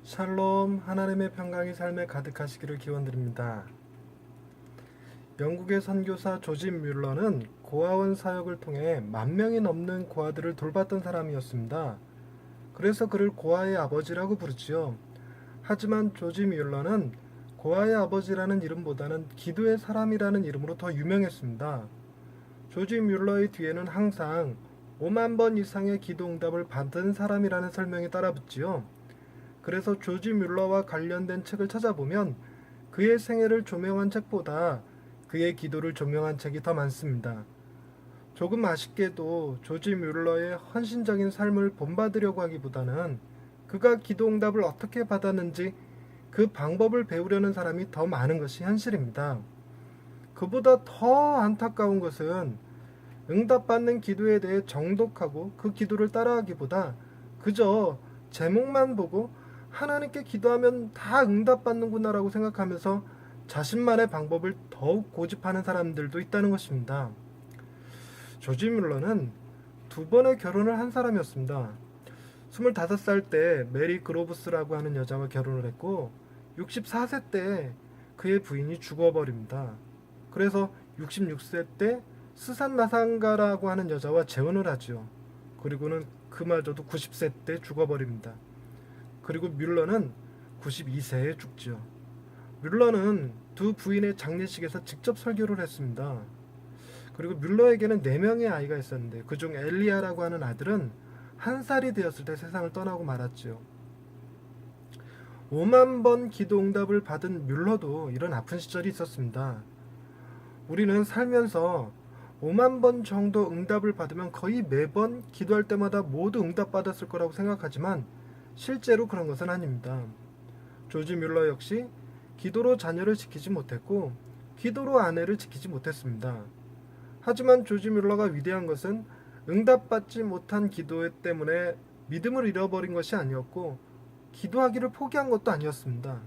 샬롬, 하나님의 평강이 삶에 가득하시기를 기원드립니다. 영국의 선교사 조지 뮬러는 고아원 사역을 통해 10,000명이 넘는 고아들을 돌봤던 사람이었습니다. 그래서 그를 고아의 아버지라고 부르지요. 하지만 조지 뮬러는 고아의 아버지라는 이름보다는 기도의 사람이라는 이름으로 더 유명했습니다. 조지 뮬러의 뒤에는 항상 5만 번 이상의 기도 응답을 받은 사람이라는 설명이 따라붙지요. 그래서 조지 뮬러와 관련된 책을 찾아보면 그의 생애를 조명한 책보다 그의 기도를 조명한 책이 더 많습니다. 조금 아쉽게도 조지 뮬러의 헌신적인 삶을 본받으려고 하기보다는 그가 기도 응답을 어떻게 받았는지 그 방법을 배우려는 사람이 더 많은 것이 현실입니다. 그보다 더 안타까운 것은 응답받는 기도에 대해 정독하고 그 기도를 따라하기보다 그저 제목만 보고 하나님께 기도하면 다 응답받는구나라고 생각하면서 자신만의 방법을 더욱 고집하는 사람들도 있다는 것입니다. 조지 뮬러는 2번의 결혼을 한 사람이었습니다. 25살 때 메리 그로브스라고 하는 여자와 결혼을 했고 64세 때 그의 부인이 죽어버립니다. 그래서 66세 때 스산 나상가라고 하는 여자와 재혼을 하죠. 그리고는 그마저도 90세 때 죽어버립니다. 그리고 뮬러는 92세에 죽죠. 뮬러는 두 부인의 장례식에서 직접 설교를 했습니다. 그리고 뮬러에게는 4명의 아이가 있었는데 그중 엘리야라고 하는 아들은 1살이 되었을 때 세상을 떠나고 말았죠. 5만 번 기도 응답을 받은 뮬러도 이런 아픈 시절이 있었습니다. 우리는 살면서 5만 번 정도 응답을 받으면 거의 매번 기도할 때마다 모두 응답받았을 거라고 생각하지만 실제로 그런 것은 아닙니다. 조지 뮬러 역시 기도로 자녀를 지키지 못했고 기도로 아내를 지키지 못했습니다. 하지만 조지 뮬러가 위대한 것은 응답받지 못한 기도 때문에 믿음을 잃어버린 것이 아니었고 기도하기를 포기한 것도 아니었습니다.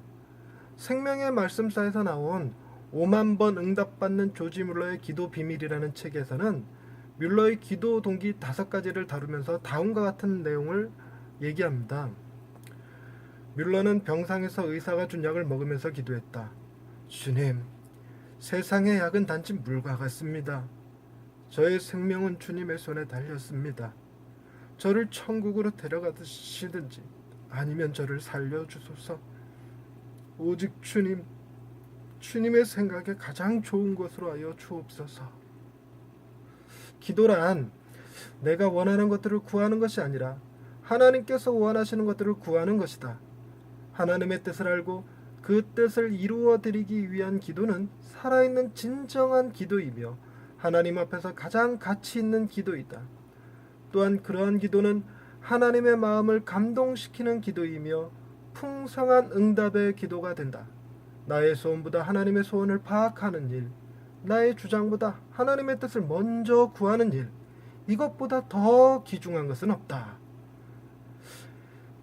생명의 말씀사에서 나온 5만 번 응답받는 조지 뮬러의 기도 비밀이라는 책에서는 뮬러의 기도 동기 5가지를 다루면서 다음과 같은 내용을 얘기합니다. 뮬러는 병상에서 의사가 준 약을 먹으면서 기도했다. 주님, 세상의 약은 단지 물과 같습니다. 저의 생명은 주님의 손에 달렸습니다. 저를 천국으로 데려가시든지 아니면 저를 살려주소서. 오직 주님의 생각에 가장 좋은 것으로 하여 주옵소서. 기도란 내가 원하는 것들을 구하는 것이 아니라 하나님께서 원하시는 것들을 구하는 것이다. 하나님의 뜻을 알고 그 뜻을 이루어 드리기 위한 기도는 살아있는 진정한 기도이며 하나님 앞에서 가장 가치 있는 기도이다. 또한 그러한 기도는 하나님의 마음을 감동시키는 기도이며 풍성한 응답의 기도가 된다. 나의 소원보다 하나님의 소원을 파악하는 일, 나의 주장보다 하나님의 뜻을 먼저 구하는 일, 이것보다 더 귀중한 것은 없다.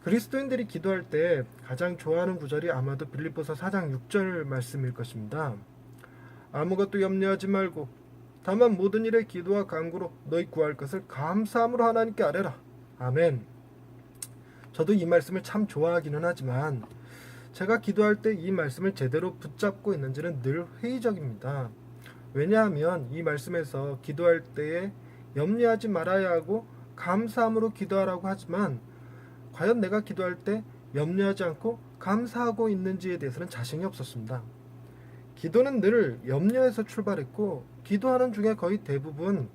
그리스도인들이 기도할 때 가장 좋아하는 구절이 아마도 빌립보서 4장 6절 말씀일 것입니다. 아무것도 염려하지 말고 다만 모든 일에 기도와 간구로 너희 구할 것을 감사함으로 하나님께 아뢰라. 아멘. 저도 이 말씀을 참 좋아하기는 하지만 제가 기도할 때 이 말씀을 제대로 붙잡고 있는지는 늘 회의적입니다. 왜냐하면 이 말씀에서 기도할 때에 염려하지 말아야 하고 감사함으로 기도하라고 하지만 과연 내가 기도할 때 염려하지 않고 감사하고 있는지에 대해서는 자신이 없었습니다. 기도는 늘 염려에서 출발했고 기도하는 중에 거의 대부분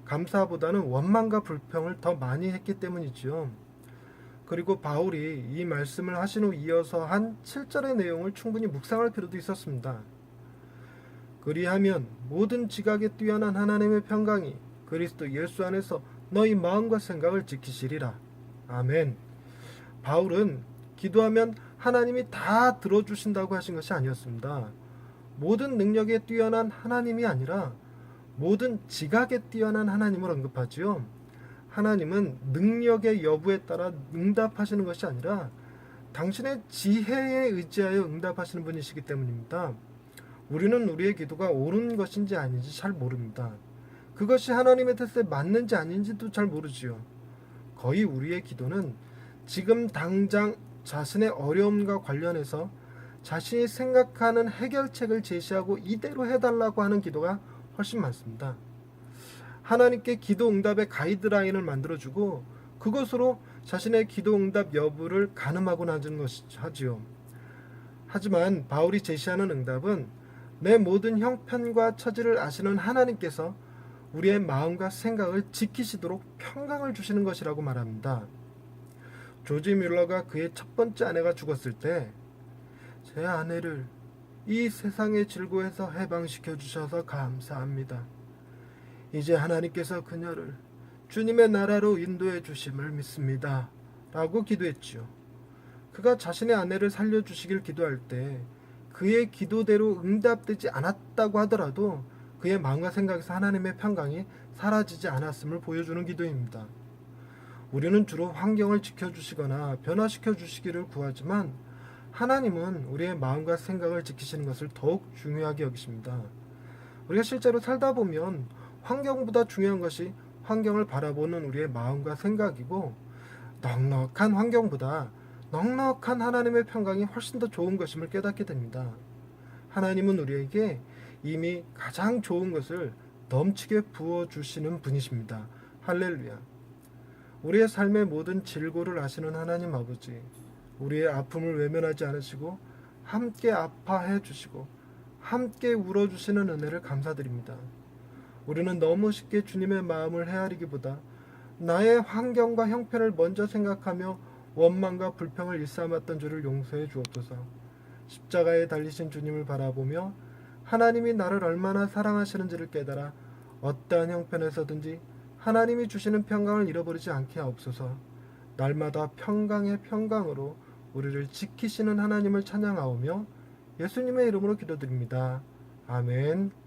감사보다는 원망과 불평을 더 많이 했기 때문이지요. 그리고 바울이 이 말씀을 하신 후 이어서 한 7절의 내용을 충분히 묵상할 필요도 있었습니다. 그리하면 모든 지각에 뛰어난 하나님의 평강이 그리스도 예수 안에서 너희 마음과 생각을 지키시리라. 아멘. 바울은 기도하면 하나님이 다 들어주신다고 하신 것이 아니었습니다. 모든 능력에 뛰어난 하나님이 아니라 모든 지각에 뛰어난 하나님을 언급하지요. 하나님은 능력의 여부에 따라 응답하시는 것이 아니라 당신의 지혜에 의지하여 응답하시는 분이시기 때문입니다. 우리는 우리의 기도가 옳은 것인지 아닌지 잘 모릅니다. 그것이 하나님의 뜻에 맞는지 아닌지도 잘 모르지요. 거의 우리의 기도는 지금 당장 자신의 어려움과 관련해서 자신이 생각하는 해결책을 제시하고 이대로 해달라고 하는 기도가 훨씬 많습니다. 하나님께 기도 응답의 가이드라인을 만들어주고 그것으로 자신의 기도 응답 여부를 가늠하고 나는 것이지요. 하지만 바울이 제시하는 응답은 내 모든 형편과 처지를 아시는 하나님께서 우리의 마음과 생각을 지키시도록 평강을 주시는 것이라고 말합니다. 조지 뮬러가 그의 첫 번째 아내가 죽었을 때 제 아내를 이 세상의 질고에서 해방시켜 주셔서 감사합니다. 이제 하나님께서 그녀를 주님의 나라로 인도해 주심을 믿습니다. 라고 기도했지요. 그가 자신의 아내를 살려주시길 기도할 때 그의 기도대로 응답되지 않았다고 하더라도 그의 마음과 생각에서 하나님의 평강이 사라지지 않았음을 보여주는 기도입니다. 우리는 주로 환경을 지켜주시거나 변화시켜 주시기를 구하지만 하나님은 우리의 마음과 생각을 지키시는 것을 더욱 중요하게 여기십니다. 우리가 실제로 살다 보면 환경보다 중요한 것이 환경을 바라보는 우리의 마음과 생각이고 넉넉한 환경보다 넉넉한 하나님의 평강이 훨씬 더 좋은 것임을 깨닫게 됩니다. 하나님은 우리에게 이미 가장 좋은 것을 넘치게 부어주시는 분이십니다. 할렐루야. 우리의 삶의 모든 질고를 아시는 하나님 아버지, 우리의 아픔을 외면하지 않으시고 함께 아파해 주시고 함께 울어주시는 은혜를 감사드립니다. 우리는 너무 쉽게 주님의 마음을 헤아리기보다 나의 환경과 형편을 먼저 생각하며 원망과 불평을 일삼았던 줄을 용서해 주옵소서. 십자가에 달리신 주님을 바라보며 하나님이 나를 얼마나 사랑하시는지를 깨달아 어떠한 형편에서든지 하나님이 주시는 평강을 잃어버리지 않게 하옵소서. 날마다 평강의 평강으로 우리를 지키시는 하나님을 찬양하오며 예수님의 이름으로 기도드립니다. 아멘.